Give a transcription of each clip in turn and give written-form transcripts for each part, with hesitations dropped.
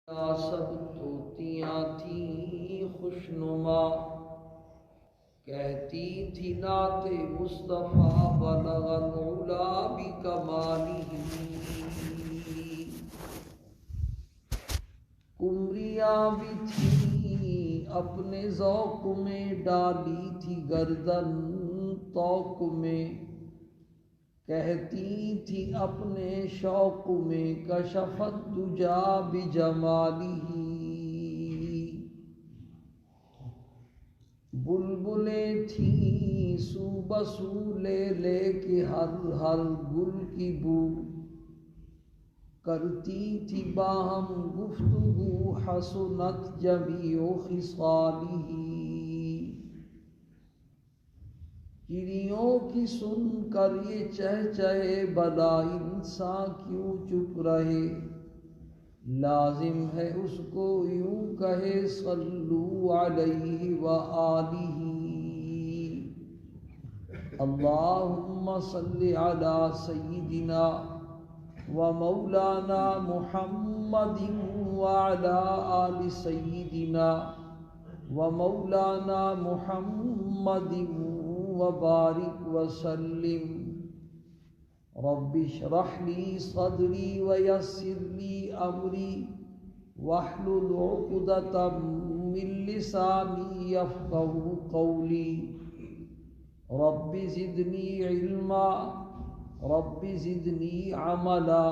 سب طوطیاں تھیں خوشنما، کہتی تھی نعت مصطفیٰ بلغ العلا بکمالہ۔ قمریاں بھی تھی اپنے ذوق میں، ڈالی تھی گردن طوق میں، کہتی تھی اپنے شوق میں کشفت دجا بجمالہ۔ بلبلیں تھیں سو بسو لے لے کے ہر ہر گل کی بو، کرتی تھی باہم گفتگو حسنت جمیع خصالہ۔ چڑیوں کی سن کر یہ چہچہے بلا انسان کیوں چپ رہے، لازم ہے اس کو یوں کہے صلو علیہ وآلہ۔ اللہم صلی علی سیدنا و مولانا محمد وعلی آل سیدنا و مولانا محمد وبارک وسلم۔ رب اشرح لی صدری ویسر لی امری واحلل عقدۃ من لسانی یفقہوا قولی۔ رب زدنی علما رب زدنی عملا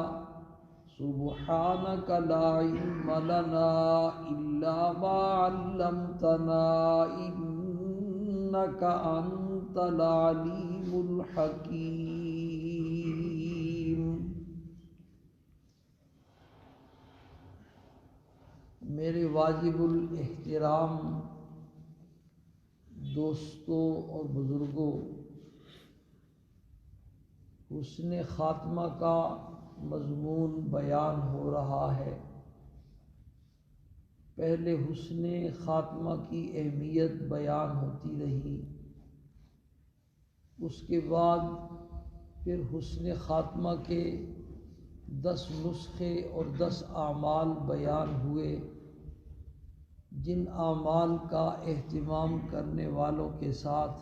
سبحانک لا علم لنا الا ما علمتنا انک انت العلیم الحکیم۔ میرے واجب الاحترام دوستوں اور بزرگوں، حسن خاتمہ کا مضمون بیان ہو رہا ہے۔ پہلے حسن خاتمہ کی اہمیت بیان ہوتی رہی، اس کے بعد پھر حسن خاتمہ کے 10 نسخے اور 10 اعمال بیان ہوئے، جن اعمال کا اہتمام کرنے والوں کے ساتھ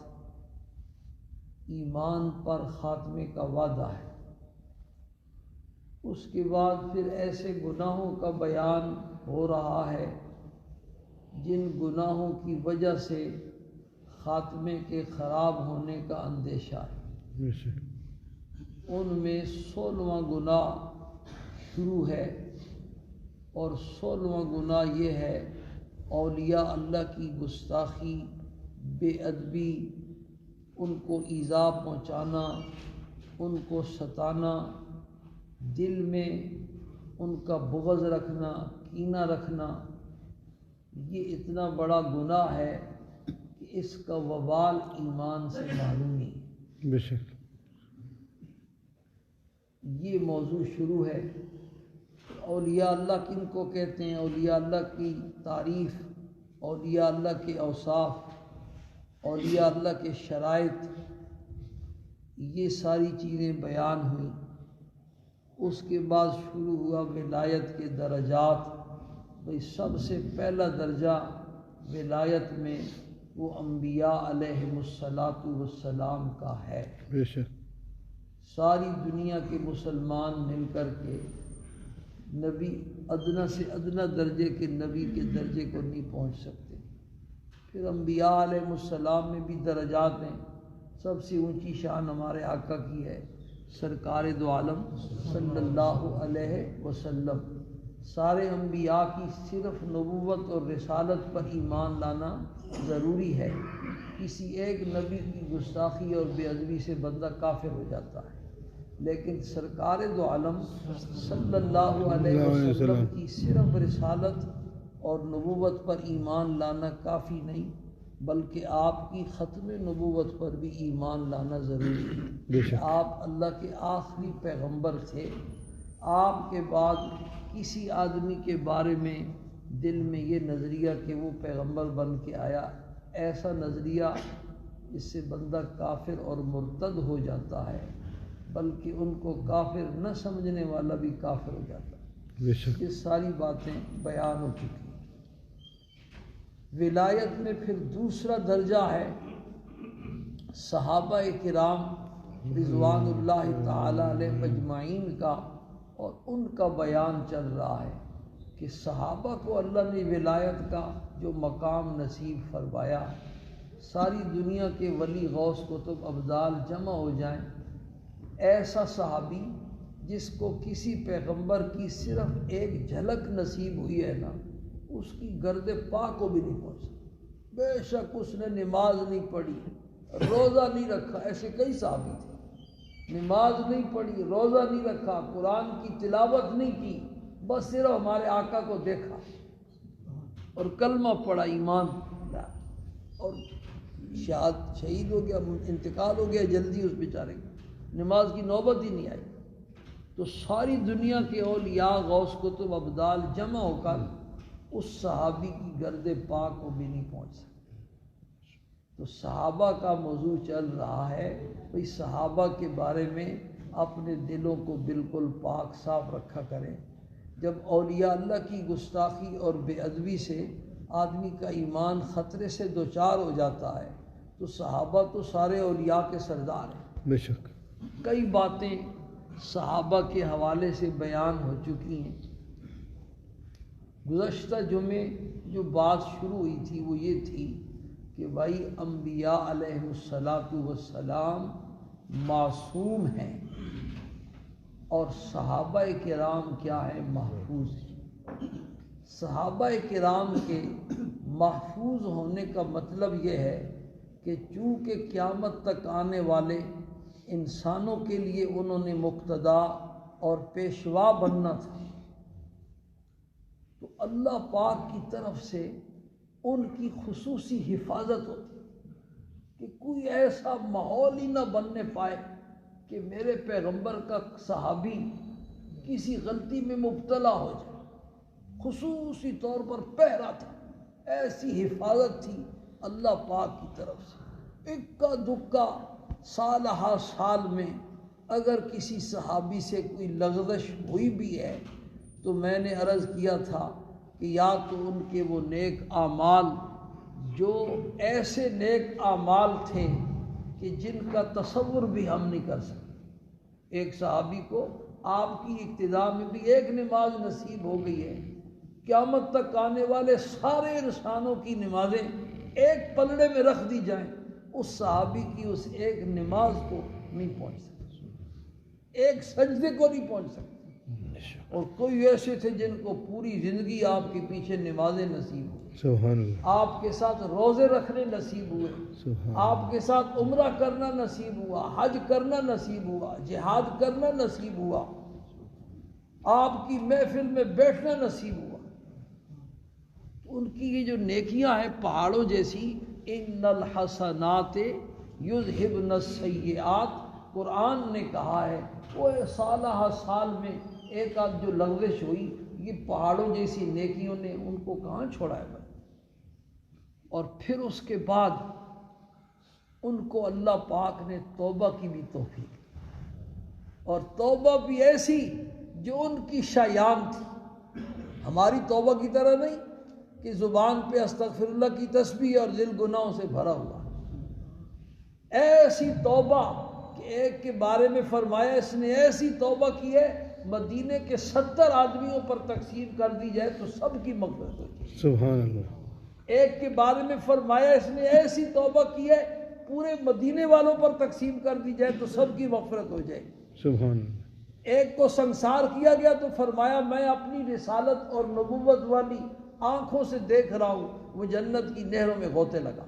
ایمان پر خاتمے کا وعدہ ہے۔ اس کے بعد پھر ایسے گناہوں کا بیان ہو رہا ہے جن گناہوں کی وجہ سے خاتمے کے خراب ہونے کا اندیشہ ہے۔ ان میں 16واں گناہ شروع ہے، اور 16واں گناہ یہ ہے اولیاء اللہ کی گستاخی، بے ادبی، ان کو ایذا پہنچانا، ان کو ستانا، دل میں ان کا بغض رکھنا، کینہ رکھنا۔ یہ اتنا بڑا گناہ ہے کہ اس کا وبال ایمان سے معلوم نہیں۔ بے شک یہ موضوع شروع ہے۔ اولیاء اللہ کن کو کہتے ہیں، اولیاء اللہ کی تعریف، اولیاء اللہ کے اوصاف، اولیاء اللہ کے شرائط، یہ ساری چیزیں بیان ہوئیں۔ اس کے بعد شروع ہوا ولایت کے درجات۔ بھئی سب سے پہلا درجہ ولایت میں وہ انبیاء علیہم السلام کا ہے۔ بے شک ساری دنیا کے مسلمان مل کر کے نبی ادنا سے ادنا درجے کے نبی کے درجے کو نہیں پہنچ سکتے۔ پھر انبیاء علیہ السلام میں بھی درجات ہیں۔ سب سے اونچی شان ہمارے آقا کی ہے، سرکار دو عالم صلی اللہ علیہ وسلم۔ سارے انبیاء کی صرف نبوت اور رسالت پر ایمان لانا ضروری ہے۔ کسی ایک نبی کی گستاخی اور بے ادبی سے بندہ کافر ہو جاتا ہے، لیکن سرکار دو عالم صلی اللہ علیہ وسلم کی صرف رسالت اور نبوت پر ایمان لانا کافی نہیں، بلکہ آپ کی ختم نبوت پر بھی ایمان لانا ضروری ہے۔ آپ اللہ کے آخری پیغمبر تھے۔ آپ کے بعد کسی آدمی کے بارے میں دل میں یہ نظریہ کہ وہ پیغمبر بن کے آیا، ایسا نظریہ اس سے بندہ کافر اور مرتد ہو جاتا ہے، بلکہ ان کو کافر نہ سمجھنے والا بھی کافر ہو جاتا ہے۔ یہ ساری باتیں بیان ہو چکی ہیں۔ ولایت میں پھر دوسرا درجہ ہے صحابہ کرام رضوان اللہ تعالی علیہ مجمعین کا، اور ان کا بیان چل رہا ہے کہ صحابہ کو اللہ نے ولایت کا جو مقام نصیب فرمایا، ساری دنیا کے ولی غوث کتب ابدال جمع ہو جائیں، ایسا صحابی جس کو کسی پیغمبر کی صرف ایک جھلک نصیب ہوئی ہے نا، اس کی گرد پاک کو بھی نہیں پہنچا، بے شک اس نے نماز نہیں پڑھی، روزہ نہیں رکھا، ایسے کئی صحابی تھے، نماز نہیں پڑھی، روزہ نہیں رکھا، قرآن کی تلاوت نہیں کی، بس صرف ہمارے آقا کو دیکھا اور کلمہ پڑھا، ایمان لا، اور شہید ہو گیا، انتقال ہو گیا جلدی اس بیچارے کو، نماز کی نوبت ہی نہیں آئی۔ تو ساری دنیا کے اولیاء غوث کتب ابدال جمع ہو کر اس صحابی کی گرد پاک کو بھی نہیں پہنچ سکتے۔ تو صحابہ کا موضوع چل رہا ہے، بھئی صحابہ کے بارے میں اپنے دلوں کو بالکل پاک صاف رکھا کریں۔ جب اولیاء اللہ کی گستاخی اور بے ادبی سے آدمی کا ایمان خطرے سے دوچار ہو جاتا ہے، تو صحابہ تو سارے اولیاء کے سردار ہیں۔ بے شک کئی باتیں صحابہ کے حوالے سے بیان ہو چکی ہیں۔ گزشتہ جمعے جو بات شروع ہوئی تھی وہ یہ تھی کہ بھائی انبیاء علیہ السلام معصوم ہیں، اور صحابہ کرام کیا ہے؟ محفوظ ہیں۔ صحابہ کرام کے محفوظ ہونے کا مطلب یہ ہے کہ چونکہ قیامت تک آنے والے انسانوں کے لیے انہوں نے مقتدا اور پیشوا بننا تھا، تو اللہ پاک کی طرف سے ان کی خصوصی حفاظت ہوتی کہ کوئی ایسا ماحول ہی نہ بننے پائے کہ میرے پیغمبر کا صحابی کسی غلطی میں مبتلا ہو جائے، خصوصی طور پر پہرا تھا، ایسی حفاظت تھی اللہ پاک کی طرف سے۔ اکا دکا سال ہا سال میں اگر کسی صحابی سے کوئی لغزش ہوئی بھی ہے تو میں نے عرض کیا تھا کہ یا تو ان کے وہ نیک اعمال جو ایسے نیک اعمال تھے کہ جن کا تصور بھی ہم نہیں کر سکتے۔ ایک صحابی کو آپ کی اقتداء میں بھی ایک نماز نصیب ہو گئی ہے، قیامت تک آنے والے سارے انسانوں کی نمازیں ایک پلڑے میں رکھ دی جائیں، اس صحابی کی اس ایک نماز کو نہیں پہنچ سکتی، ایک سجدے کو نہیں پہنچ سکتی۔ اور کوئی ایسے تھے جن کو پوری زندگی آپ کے پیچھے نمازیں نصیب ہوئی، سبحان اللہ، آپ کے ساتھ روزے رکھنے نصیب ہوئے، سبحان آپ کے ساتھ عمرہ کرنا نصیب ہوا، حج کرنا نصیب ہوا، جہاد کرنا نصیب ہوا، آپ کی محفل میں بیٹھنا نصیب ہوا۔ ان کی یہ جو نیکیاں ہیں پہاڑوں جیسی، ان الحسنات یذہبن السیئات، قرآن نے کہا ہے وہ سالہ سال میں ایک آدھ جو لغزش ہوئی، یہ پہاڑوں جیسی نیکیوں نے ان کو کہاں چھوڑا ہے بھائی۔ اور پھر اس کے بعد ان کو اللہ پاک نے توبہ کی بھی توفیق دی، اور توبہ بھی ایسی جو ان کی شایان تھی، ہماری توبہ کی طرح نہیں کہ زبان پہ استغفر اللہ کی تسبیح اور دل گناہوں سے بھرا ہوا، ایسی توبہ کہ ایک کے بارے میں فرمایا اس نے ایسی توبہ کی ہے مدینے کے 70 آدمیوں پر تقسیم کر دی جائے تو سب کی مغفرت ہو جائے۔ سبحان اللہ، ایک کے بارے میں فرمایا اس نے ایسی توبہ کی ہے پورے مدینے والوں پر تقسیم کر دی جائے تو سب کی مغفرت ہو جائے۔ سبحان اللہ، ایک کو سنسار کیا گیا تو فرمایا میں اپنی رسالت اور نبوت والی آنکھوں سے دیکھ رہا ہوں وہ جنت کی نہروں میں غوطے لگا۔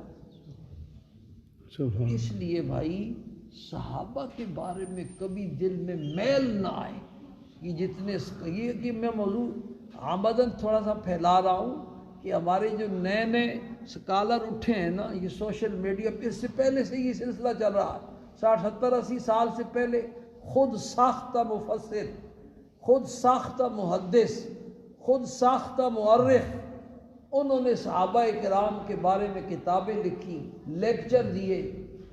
سبحان اس لیے بھائی صحابہ کے بارے میں کبھی دل میں میل نہ آئے، یہ جتنے یہ کہ میں موضوع آمدن تھوڑا سا پھیلا رہا ہوں کہ ہمارے جو نئے نئے سکالر اٹھے ہیں نا، یہ سوشل میڈیا پہ، اس سے پہلے سے یہ سلسلہ چل رہا ہے، 60 70 80 سال سے پہلے خود ساختہ مفسر، خود ساختہ محدث، خود ساختہ مؤرخ، انہوں نے صحابہ کرام کے بارے میں کتابیں لکھی، لیکچر دیے،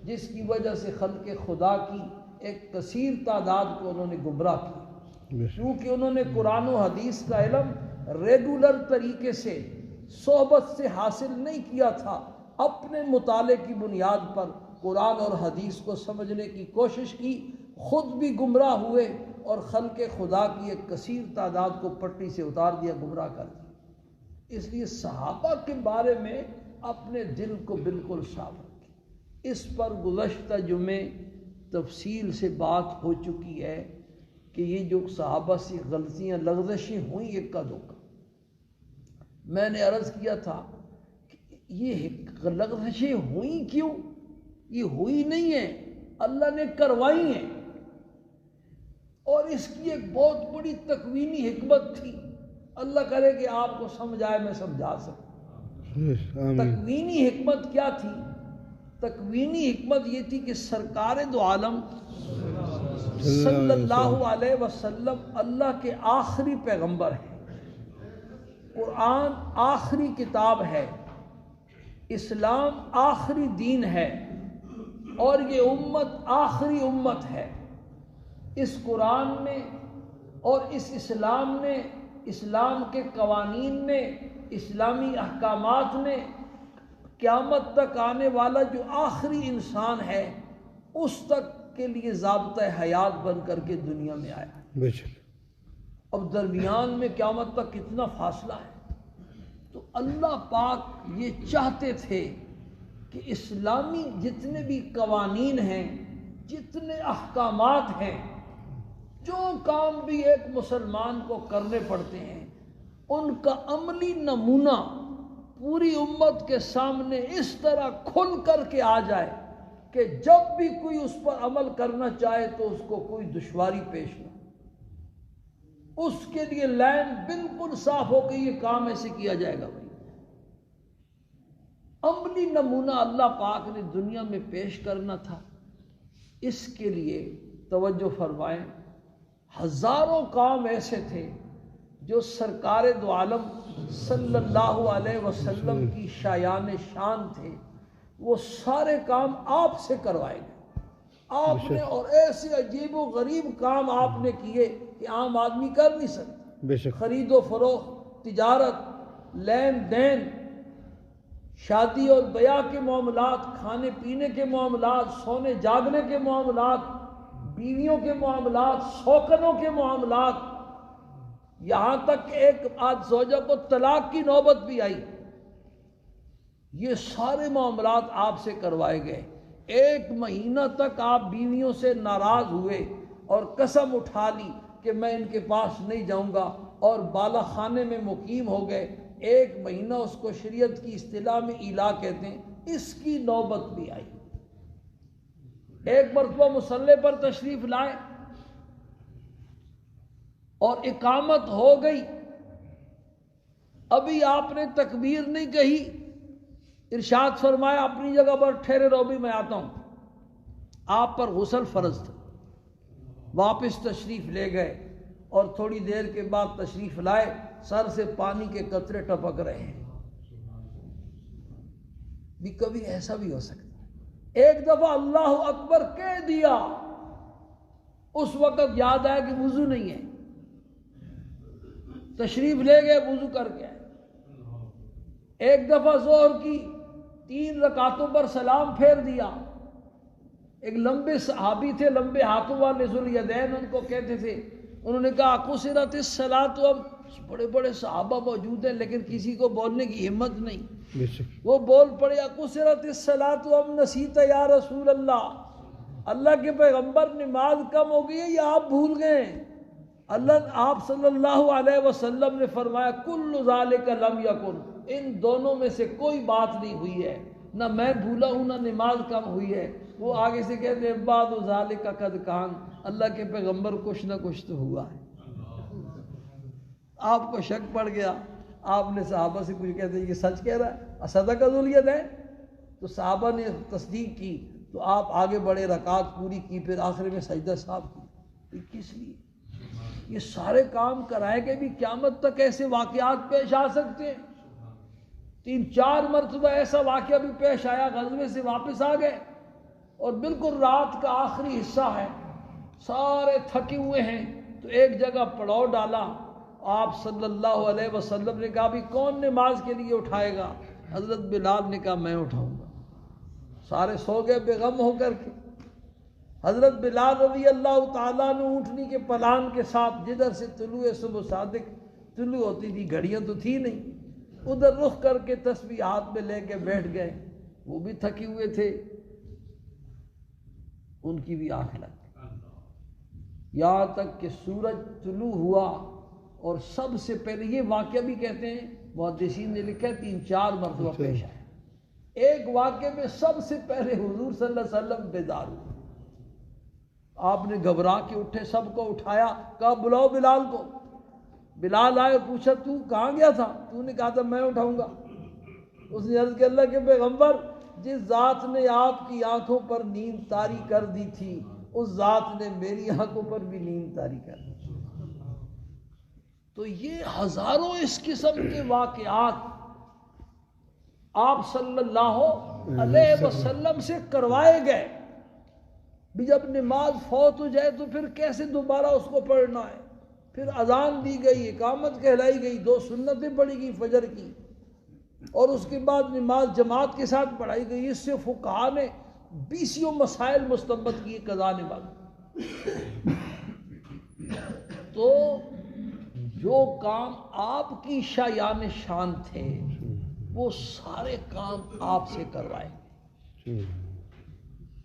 جس کی وجہ سے خلق خدا کی ایک کثیر تعداد کو انہوں نے گمراہ کیا۔ کیونکہ انہوں نے قرآن و حدیث کا علم ریگولر طریقے سے صحبت سے حاصل نہیں کیا تھا، اپنے مطالعے کی بنیاد پر قرآن اور حدیث کو سمجھنے کی کوشش کی، خود بھی گمراہ ہوئے اور خلق خدا کی ایک کثیر تعداد کو پٹی سے اتار دیا، گمراہ کر دیا۔ اس لیے صحابہ کے بارے میں اپنے دل کو بالکل صاف رکھیں۔ اس پر گزشتہ جمعے تفصیل سے بات ہو چکی ہے کہ یہ جو صحابہ سے غلطیاں لغزشیں ہوئیں ایک کا دو کا، میں نے عرض کیا تھا کہ یہ لغزشیں ہوئیں کیوں؟ یہ ہوئی نہیں ہیں، اللہ نے کروائی ہیں، اور اس کی ایک بہت بڑی تکوینی حکمت تھی۔ اللہ کرے کہ آپ کو سمجھ آئے، میں سمجھا سکوں۔ تکوینی حکمت کیا تھی؟ تکوینی حکمت یہ تھی کہ سرکار دو عالم صلی اللہ علیہ وسلم اللہ کے آخری پیغمبر ہیں، قرآن آخری کتاب ہے، اسلام آخری دین ہے، اور یہ امت آخری امت ہے۔ اس قرآن نے اور اس اسلام نے، اسلام کے قوانین نے، اسلامی احکامات نے قیامت تک آنے والا جو آخری انسان ہے اس تک کے لیے ضابطۂ حیات بن کر کے دنیا میں آیا۔ اب درمیان میں قیامت تک کتنا فاصلہ ہے، تو اللہ پاک یہ چاہتے تھے کہ اسلامی جتنے بھی قوانین ہیں، جتنے احکامات ہیں، جو کام بھی ایک مسلمان کو کرنے پڑتے ہیں، ان کا عملی نمونہ پوری امت کے سامنے اس طرح کھل کر کے آ جائے کہ جب بھی کوئی اس پر عمل کرنا چاہے تو اس کو کوئی دشواری پیش نہ ہو، اس کے لیے لائن بالکل صاف ہو کہ یہ کام ایسے کیا جائے گا۔ بھائی عملی نمونہ اللہ پاک نے دنیا میں پیش کرنا تھا، اس کے لیے توجہ فرمائیں، ہزاروں کام ایسے تھے جو سرکار دو عالم صلی اللہ علیہ وسلم کی شایان شان تھے، وہ سارے کام آپ سے کروائے گئے آپ نے، اور ایسے عجیب و غریب کام آپ نے کیے کہ عام آدمی کر نہیں سکتا۔ خرید و فروخت، تجارت، لین دین، شادی اور بیاہ کے معاملات، کھانے پینے کے معاملات، سونے جاگنے کے معاملات، بیویوں کے معاملات، سوکنوں کے معاملات، یہاں تک کہ ایک آدھ زوجہ کو طلاق کی نوبت بھی آئی، یہ سارے معاملات آپ سے کروائے گئے۔ ایک مہینہ تک آپ بیویوں سے ناراض ہوئے اور قسم اٹھا لی کہ میں ان کے پاس نہیں جاؤں گا، اور بالا خانے میں مقیم ہو گئے۔ ایک مہینہ اس کو شریعت کی اصطلاح میں ایلا کہتے ہیں، اس کی نوبت بھی آئی۔ ایک مرتبہ مصلی پر تشریف لائے اور اقامت ہو گئی، ابھی آپ نے تکبیر نہیں کہی، ارشاد فرمایا اپنی جگہ پر ٹھہرے رہو، بھی میں آتا ہوں۔ آپ پر غسل فرض تھا، واپس تشریف لے گئے، اور تھوڑی دیر کے بعد تشریف لائے، سر سے پانی کے قطرے ٹپک رہے ہیں۔ بھی کبھی ایسا بھی ہو سکتا ہے، ایک دفعہ اللہ اکبر کہہ دیا، اس وقت یاد آیا کہ وضو نہیں ہے، تشریف لے گئے، وضو کر کے آئے۔ ایک دفعہ ظہر کی 3 رکعتوں پر سلام پھیر دیا، ایک لمبے صحابی تھے، لمبے ہاتھوں والے ذوالیدین ان کو کہتے تھے، انہوں نے کہا قصرت الصلاۃ، اب بڑے بڑے صحابہ موجود ہیں لیکن کسی کو بولنے کی ہمت نہیں، وہ بول پڑے قصرت الصلاۃ ام نسیت یا رسول اللہ، اللہ کے پیغمبر نماز کم ہو گئی ہے یا آپ بھول گئے ہیں؟ آپ صلی اللہ علیہ وسلم نے فرمایا کل ذالک لم یکن، ان دونوں میں سے کوئی بات نہیں ہوئی ہے، نہ میں بھولا ہوں نہ نماز کم ہوئی ہے۔ وہ آگے سے کہتے ہیں بعد ذالک قد کان، اللہ کے پیغمبر کچھ نہ کچھ تو ہوا ہے۔ آپ کو شک پڑ گیا، آپ نے صحابہ سے کچھ کہتے ہیں یہ سچ کہہ رہا ہے، صدق ذوالیدین، تو صحابہ نے تصدیق کی، تو آپ آگے بڑے، رکعت پوری کی، پھر آخر میں سجدہ صاحب کی۔ کس لیے یہ سارے کام کرائے گئے بھی قیامت تک ایسے واقعات پیش آ سکتے ہیں؟ 3-4 مرتبہ ایسا واقعہ بھی پیش آیا، غزوے سے واپس آ گئے اور بالکل رات کا آخری حصہ ہے، سارے تھکے ہوئے ہیں، تو ایک جگہ پڑاؤ ڈالا. آپ صلی اللہ علیہ وسلم نے کہا بھی کون نماز کے لیے اٹھائے گا؟ حضرت بلال نے کہا میں اٹھاؤں گا. سارے سو گئے بے غم ہو کر کے. حضرت بلال رضی اللہ تعالیٰ نے اونٹنی کے پلان کے ساتھ جدھر سے طلوع صبح صادق طلوع ہوتی تھی، گھڑیاں تو تھی نہیں، ادھر رخ کر کے تسبیح ہاتھ میں لے کے بیٹھ گئے. وہ بھی تھکے ہوئے تھے، ان کی بھی آنکھ لگ گئی، یہاں تک کہ سورج طلوع ہوا. اور سب سے پہلے یہ واقعہ بھی کہتے ہیں محدثین نے لکھا ہے 3-4 مرتبہ پیش آیا. ایک واقعے میں سب سے پہلے حضور صلی اللہ علیہ وسلم بیدار ہوئے. آپ نے گھبرا کے اٹھے، سب کو اٹھایا، کہا بلاؤ بلال کو. بلال آئے، پوچھا تو کہاں گیا تھا؟ تو نے کہا تھا میں اٹھاؤں گا. اس نے عرض کیا اللہ کے پیغمبر، جس ذات نے آپ کی آنکھوں پر نیند طاری کر دی تھی اس ذات نے میری آنکھوں پر بھی نیند طاری کر دی. تو یہ ہزاروں اس قسم کے واقعات آپ صلی اللہ علیہ وسلم سے کروائے گئے. بھی جب نماز فوت ہو جائے تو پھر کیسے دوبارہ اس کو پڑھنا ہے؟ پھر اذان دی گئی، اقامت کہلائی گئی، 2 سنتیں پڑھی گئی فجر کی، اور اس کے بعد نماز جماعت کے ساتھ پڑھائی گئی. اس سے فقہاء نے 20 مسائل مستنبط کیے قضا نماز. تو جو کام آپ کی شایان شان تھے وہ سارے کام آپ سے کروائے.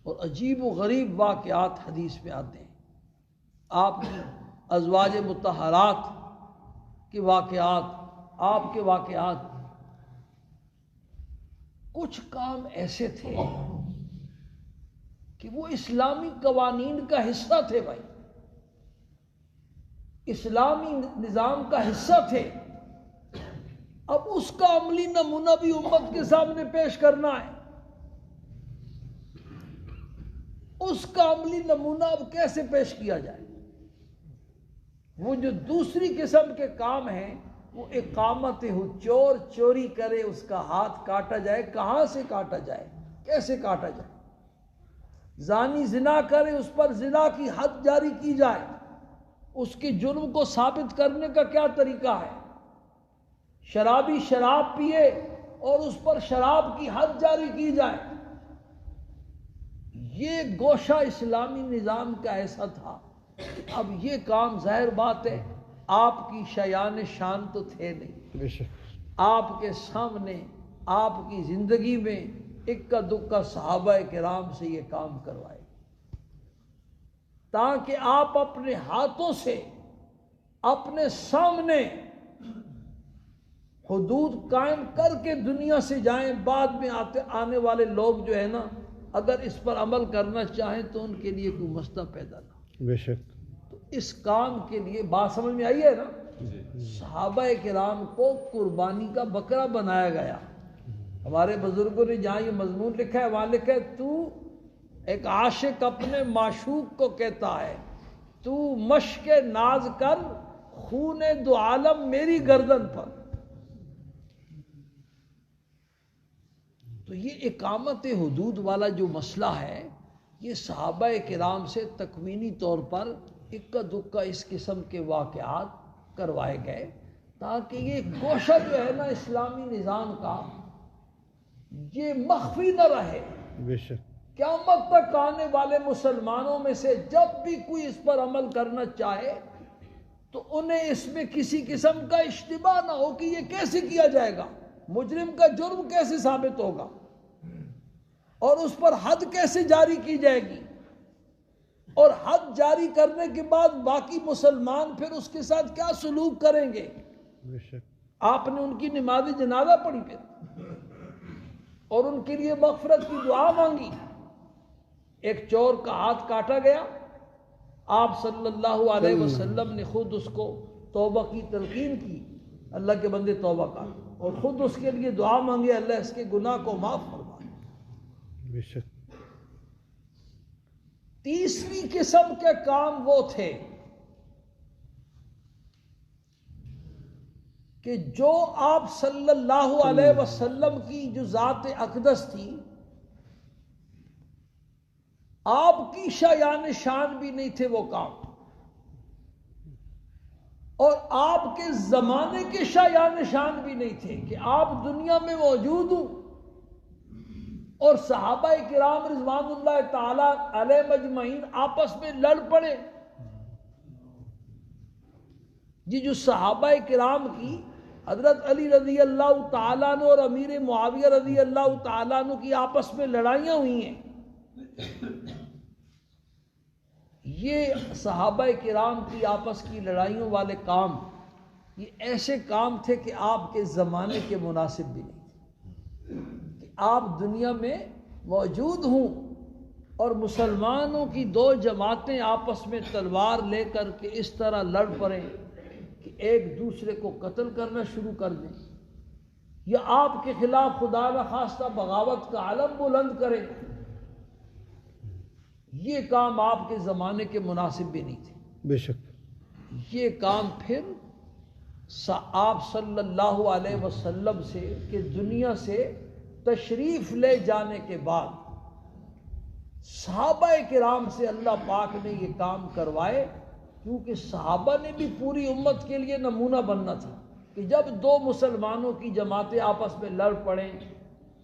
اور عجیب و غریب واقعات حدیث میں آتے ہیں. آپ کی ازواج مطہرات کے واقعات، آپ کے واقعات. کچھ کام ایسے تھے کہ وہ اسلامی قوانین کا حصہ تھے بھائی، اسلامی نظام کا حصہ تھے. اب اس کا عملی نمونہ بھی امت کے سامنے پیش کرنا ہے. اس کا عملی نمونہ اب کیسے پیش کیا جائے؟ وہ جو دوسری قسم کے کام ہیں وہ اقامت ہو، چور چوری کرے اس کا ہاتھ کاٹا جائے. کہاں سے کاٹا جائے؟ کیسے کاٹا جائے؟ زانی زنا کرے اس پر زنا کی حد جاری کی جائے. اس کے جرم کو ثابت کرنے کا کیا طریقہ ہے؟ شرابی شراب پیے اور اس پر شراب کی حد جاری کی جائے. یہ گوشہ اسلامی نظام کا ایسا تھا. اب یہ کام ظاہر بات ہے آپ کی شایان شان تو تھے نہیں. آپ کے سامنے آپ کی زندگی میں اکا دکا صحابہ کرام سے یہ کام کروائے تاکہ آپ اپنے ہاتھوں سے اپنے سامنے حدود قائم کر کے دنیا سے جائیں. بعد میں آنے والے لوگ جو ہے نا، اگر اس پر عمل کرنا چاہیں تو ان کے لیے کوئی مسئلہ پیدا نہ ہو. بے شک. تو اس کام کے لیے بات سمجھ میں آئی ہے نا؟ صحابہ کرام کو قربانی کا بکرا بنایا گیا. ہمارے بزرگوں نے جہاں یہ مضمون لکھا ہے وہاں لکھا ہے تو ایک عاشق اپنے معشوق کو کہتا ہے تو مشق ناز کر خون دو عالم میری گردن پر. تو یہ اقامت حدود والا جو مسئلہ ہے یہ صحابہ کرام سے تکوینی طور پر اکا دکا اس قسم کے واقعات کروائے گئے تاکہ یہ گوشہ جو ہے نا اسلامی نظام کا یہ مخفی نہ رہے. بے شک. قیامت تک آنے والے مسلمانوں میں سے جب بھی کوئی اس پر عمل کرنا چاہے تو انہیں اس میں کسی قسم کا اشتباہ نہ ہو کہ یہ کیسے کیا جائے گا، مجرم کا جرم کیسے ثابت ہوگا اور اس پر حد کیسے جاری کی جائے گی، اور حد جاری کرنے کے بعد باقی مسلمان پھر اس کے ساتھ کیا سلوک کریں گے. بے شک. آپ نے ان کی نماز جنازہ پڑھی پھر اور ان کے لیے مغفرت کی دعا مانگی. ایک چور کا ہاتھ کاٹا گیا، آپ صلی اللہ علیہ وسلم نے خود اس کو توبہ کی تلقین کی، اللہ کے بندے توبہ کر، اور خود اس کے لیے دعا مانگی اللہ اس کے گناہ کو معاف فرما. بے شک. تیسری قسم کے کام وہ تھے کہ جو آپ صلی اللہ علیہ وسلم کی جو ذات اقدس تھی، آپ کی شایان شان بھی نہیں تھے وہ کام. اور آپ کے زمانے کے شایع نشان بھی نہیں تھے کہ آپ دنیا میں موجود ہوں اور صحابہ کرام رضوان اللہ تعالی علیہ مجمعین آپس میں لڑ پڑے. جی جو صحابہ کرام کی حضرت علی رضی اللہ تعالیٰ عنہ اور امیر معاویہ رضی اللہ تعالیٰ عنہ کی آپس میں لڑائیاں ہوئی ہیں، یہ صحابہ کرام کی آپس کی لڑائیوں والے کام یہ ایسے کام تھے کہ آپ کے زمانے کے مناسب بھی نہیں تھے کہ آپ دنیا میں موجود ہوں اور مسلمانوں کی دو جماعتیں آپس میں تلوار لے کر کے اس طرح لڑ پڑیں کہ ایک دوسرے کو قتل کرنا شروع کر دیں یا آپ کے خلاف خدا نخواستہ بغاوت کا علم بلند کریں. یہ کام آپ کے زمانے کے مناسب بھی نہیں تھے. بے شک. یہ کام پھر آپ صلی اللہ علیہ وسلم سے کہ دنیا سے تشریف لے جانے کے بعد صحابہ کرام سے اللہ پاک نے یہ کام کروائے، کیونکہ صحابہ نے بھی پوری امت کے لیے نمونہ بننا تھا کہ جب دو مسلمانوں کی جماعتیں آپس میں لڑ پڑیں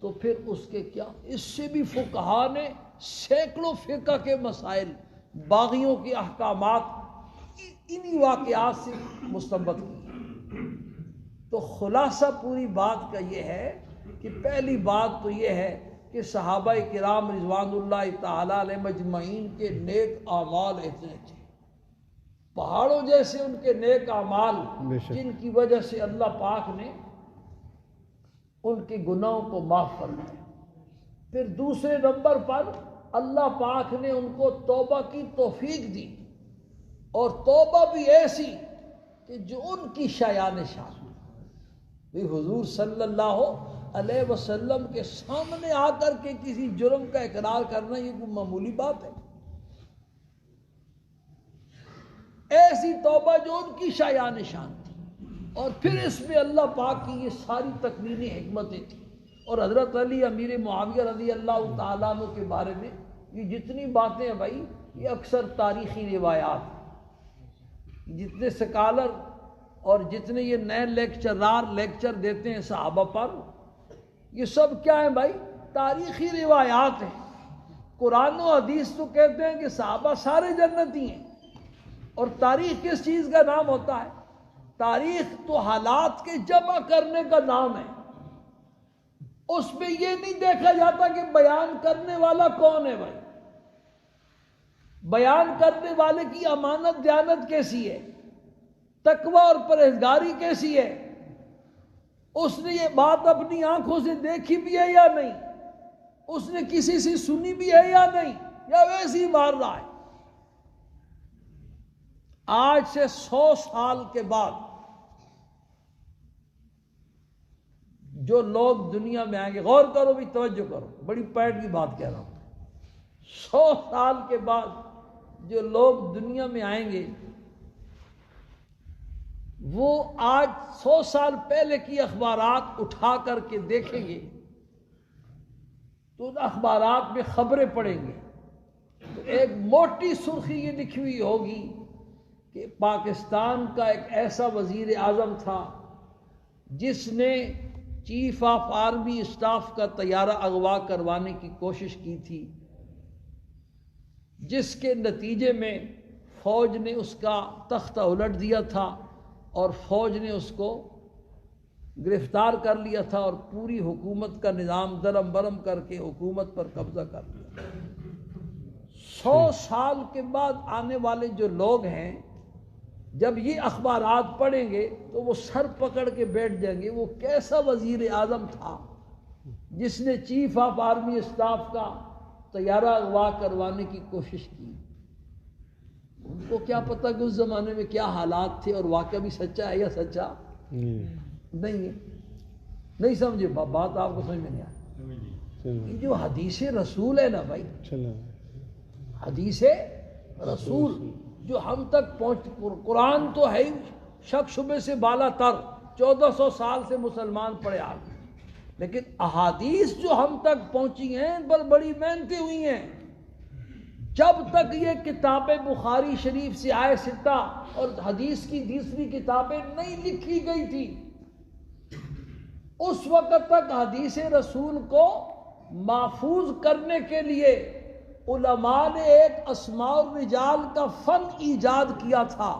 تو پھر اس کے کیا. اس سے بھی فقہا نے سینکڑوں فقہ کے مسائل، باغیوں کے احکامات انہی واقعات سے مستنبط کیے. تو خلاصہ پوری بات کا یہ ہے کہ پہلی بات تو یہ ہے کہ صحابہ کرام رضوان اللہ تعالی علیہ مجمعین کے نیک اعمال اتنے تھے، پہاڑوں جیسے ان کے نیک اعمال، جن کی وجہ سے اللہ پاک نے ان کے گناہوں کو معاف فرمایا. پھر دوسرے نمبر پر اللہ پاک نے ان کو توبہ کی توفیق دی، اور توبہ بھی ایسی کہ جو ان کی شایع نشان. حضور صلی اللہ علیہ وسلم کے سامنے آ کر کے کسی جرم کا اقرار کرنا یہ کوئی معمولی بات ہے. ایسی توبہ جو ان کی شایع نشان تھی، اور پھر اس میں اللہ پاک کی یہ ساری تکوینی حکمتیں تھیں. اور حضرت علی امیر معاویہ رضی اللہ تعالیٰ عنہ کے بارے میں یہ جتنی باتیں ہیں بھائی، یہ اکثر تاریخی روایات ہیں. جتنے سکالر اور جتنے یہ نئے لیکچر دیتے ہیں صحابہ پر، یہ سب کیا ہیں بھائی؟ تاریخی روایات ہیں. قرآن و حدیث تو کہتے ہیں کہ صحابہ سارے جنتی ہیں، اور تاریخ کس چیز کا نام ہوتا ہے؟ تاریخ تو حالات کے جمع کرنے کا نام ہے. اس میں یہ نہیں دیکھا جاتا کہ بیان کرنے والا کون ہے بھائی، بیان کرنے والے کی امانت دیانت کیسی ہے، تقوی اور پرہیزگاری کیسی ہے، اس نے یہ بات اپنی آنکھوں سے دیکھی بھی ہے یا نہیں، اس نے کسی سے سنی بھی ہے یا نہیں، یا ویسے ہی مار رہا ہے. آج سے 100 سال کے بعد جو لوگ دنیا میں آئیں گے، غور کرو بھی، توجہ کرو، بڑی پیٹ کی بات کہہ رہا ہوں. 100 سال کے بعد جو لوگ دنیا میں آئیں گے وہ آج 100 سال پہلے کی اخبارات اٹھا کر کے دیکھیں گے تو ان اخبارات میں خبریں پڑھیں گے تو ایک موٹی سرخی یہ لکھی ہوئی ہوگی کہ پاکستان کا ایک ایسا وزیر اعظم تھا جس نے چیف آف آرمی اسٹاف کا طیارہ اغوا کروانے کی کوشش کی تھی، جس کے نتیجے میں فوج نے اس کا تختہ الٹ دیا تھا اور فوج نے اس کو گرفتار کر لیا تھا اور پوری حکومت کا نظام درم برم کر کے حکومت پر قبضہ کر لیا. 100 سال کے بعد آنے والے جو لوگ ہیں جب یہ اخبارات پڑھیں گے تو وہ سر پکڑ کے بیٹھ جائیں گے، وہ کیسا وزیر اعظم تھا جس نے چیف آف آرمی اسٹاف کا طیارہ اغوا کروانے کی کوشش کی. ان کو کیا پتہ کہ اس زمانے میں کیا حالات تھے، اور واقعہ بھی سچا ہے یا سچا نہیں ہے. نہیں سمجھے بات؟ آپ کو سمجھ میں نہیں آئی. یہ جو حدیث رسول ہے نا بھائی، حدیث رسول جو ہم تک پہنچ، قرآن تو ہے شک شبے سے بالا تر، 1400 سال سے مسلمان پڑے آ گئے، لیکن احادیث جو ہم تک پہنچی ہیں پر بڑی محنتیں ہوئی ہیں. جب تک یہ کتاب بخاری شریف سے آئے ستہ اور حدیث کی دوسری کتابیں نہیں لکھی گئی تھی، اس وقت تک حدیث رسول کو محفوظ کرنے کے لیے علماء نے ایک اسماء الرجال کا فن ایجاد کیا تھا،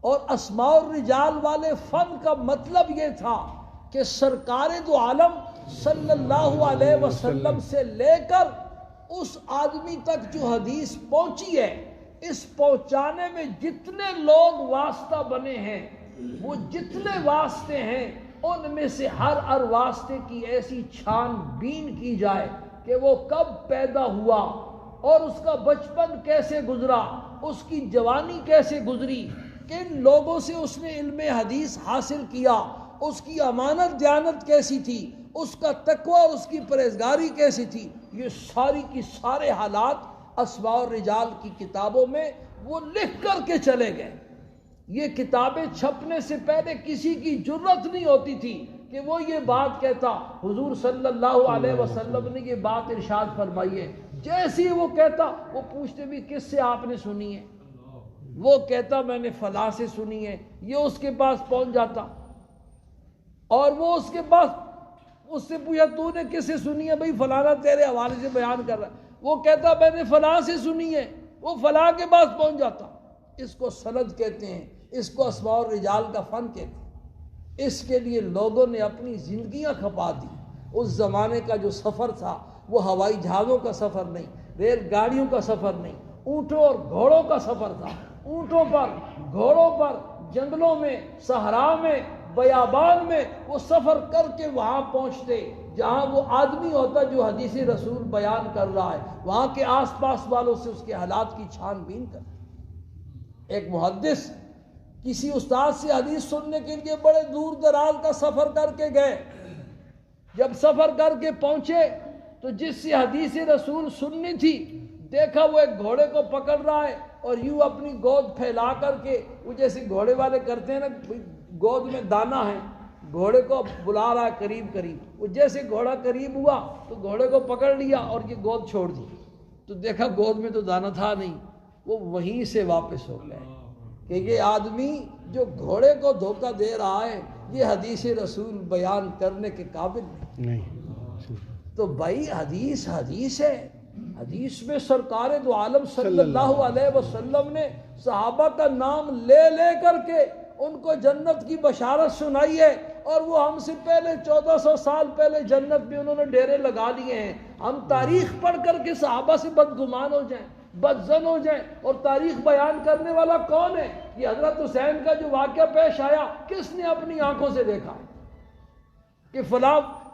اور اسماء الرجال والے فن کا مطلب یہ تھا کہ سرکار دو عالم صلی اللہ علیہ وسلم سے لے کر اس آدمی تک جو حدیث پہنچی ہے، اس پہنچانے میں جتنے لوگ واسطہ بنے ہیں، وہ جتنے واسطے ہیں، ان میں سے ہر واسطے کی ایسی چھان بین کی جائے کہ وہ کب پیدا ہوا اور اس کا بچپن کیسے گزرا، اس کی جوانی کیسے گزری، کن لوگوں سے اس نے علم حدیث حاصل کیا، اس کی امانت دیانت کیسی تھی، اس کا تقوی اور اس کی پرہیزگاری کیسی تھی، یہ ساری کی سارے حالات اسماء الرجال کی کتابوں میں وہ لکھ کر کے چلے گئے۔ یہ کتابیں چھپنے سے پہلے کسی کی جرت نہیں ہوتی تھی کہ وہ یہ بات کہتا حضور صلی اللہ علیہ وسلم نے یہ بات ارشاد فرمائی ہے۔ جیسے ہی وہ کہتا، وہ پوچھتے بھی کس سے آپ نے سنی ہے، وہ کہتا میں نے فلاں سے سنی ہے، یہ اس کے پاس پہنچ جاتا، اور وہ اس کے پاس اس سے پوچھا تو نے کس سے سنی ہے، بھئی فلانا تیرے حوالے سے بیان کر رہا ہے، وہ کہتا میں نے فلاں سے سنی ہے، وہ فلاں کے پاس پہنچ جاتا۔ اس کو سند کہتے ہیں، اس کو اسماء الرجال کا فن کہتے ہیں۔ اس کے لیے لوگوں نے اپنی زندگیاں کھپا دی۔ اس زمانے کا جو سفر تھا وہ ہوائی جہازوں کا سفر نہیں، ریل گاڑیوں کا سفر نہیں، اونٹوں اور گھوڑوں کا سفر تھا۔ اونٹوں پر، گھوڑوں پر، جنگلوں میں، صحرا میں، بیابان میں وہ سفر کر کے وہاں پہنچتے جہاں وہ آدمی ہوتا جو حدیث رسول بیان کر رہا ہے، وہاں کے آس پاس والوں سے اس کے حالات کی چھان بین کر۔ ایک محدث کسی استاد سے حدیث سننے کے لیے بڑے دور دراز کا سفر کر کے گئے، جب سفر کر کے پہنچے تو جس سے حدیث رسول سننی تھی دیکھا وہ ایک گھوڑے کو پکڑ رہا ہے اور یوں اپنی گود پھیلا کر کے، وہ جیسے گھوڑے والے کرتے ہیں نا، گود میں دانا ہے، گھوڑے کو بلا رہا ہے قریب قریب، وہ جیسے گھوڑا قریب ہوا تو گھوڑے کو پکڑ لیا اور یہ گود چھوڑ دی، تو دیکھا گود میں تو دانا تھا نہیں، وہ وہیں سے واپس ہو گئے کہ یہ آدمی جو گھوڑے کو دھوکہ دے رہا ہے یہ حدیث رسول بیان کرنے کے قابل نہیں۔ تو بھائی حدیث حدیث ہے، حدیث میں سرکار دو عالم صلی اللہ علیہ وسلم نے صحابہ کا نام لے لے کر کے ان کو جنت کی بشارت سنائی ہے، اور وہ ہم سے پہلے 1400 سال پہلے جنت میں انہوں نے ڈیرے لگا لیے ہیں۔ ہم تاریخ پڑھ کر کے صحابہ سے بدگمان ہو جائیں، بدظن ہو جائیں، اور تاریخ بیان کرنے والا کون ہے؟ یہ حضرت حسین کا جو واقعہ پیش آیا کس نے اپنی آنکھوں سے دیکھا کہ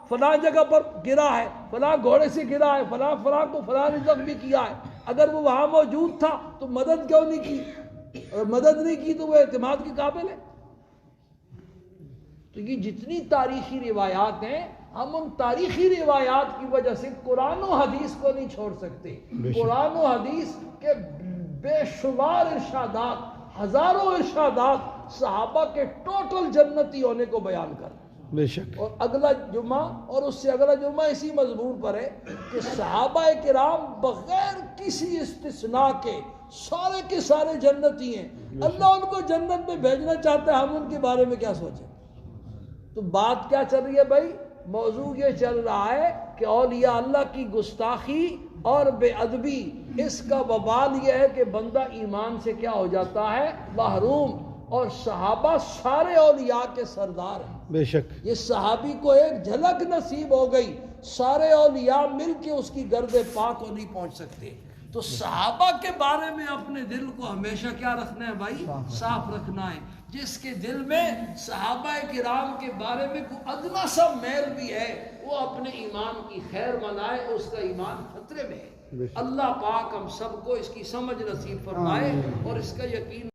فلاں جگہ پر گرا ہے، فلاں گھوڑے سے گرا ہے، فلاں کو فلاں نے زخمی کیا ہے؟ اگر وہ وہاں موجود تھا تو مدد کیوں نہیں کی؟ اور مدد نہیں کی تو وہ اعتماد کے قابل ہے؟ تو یہ جتنی تاریخی روایات ہیں، ہم ان تاریخی روایات کی وجہ سے قرآن و حدیث کو نہیں چھوڑ سکتے۔ قرآن و حدیث کے بے شمار ارشادات، ہزاروں ارشادات صحابہ کے ٹوٹل جنتی ہونے کو بیان کر، بے شک، اور اگلا جمعہ اور اس سے اگلا جمعہ اسی مضمون پر ہے کہ صحابہ کرام بغیر کسی استثناء کے سارے کے سارے جنتی ہیں۔ اللہ ان کو جنت میں بھیجنا چاہتا ہے، ہم ان کے بارے میں کیا سوچیں؟ تو بات کیا چل رہی ہے بھائی؟ موضوع یہ چل رہا ہے کہ اولیاء اللہ کی گستاخی اور بے ادبی، اس کا وبال یہ ہے کہ بندہ ایمان سے کیا ہو جاتا ہے؟ محروم۔ اور صحابہ سارے اولیاء کے سردار ہیں، بے شک، یہ صحابی کو ایک جھلک نصیب ہو گئی، سارے اولیاء مل کے اس کی گرد پاک کو نہیں پہنچ سکتے۔ تو صحابہ کے بارے میں اپنے دل کو ہمیشہ کیا رکھنا ہے بھائی؟ صاف رکھنا ہے۔ جس کے دل میں صحابہ کرام کے بارے میں کوئی ادنا سا میل بھی ہے، وہ اپنے ایمان کی خیر منائے، اس کا ایمان خطرے میں ہے۔ اللہ پاک ہم سب کو اس کی سمجھ نصیب فرمائے اور اس کا یقین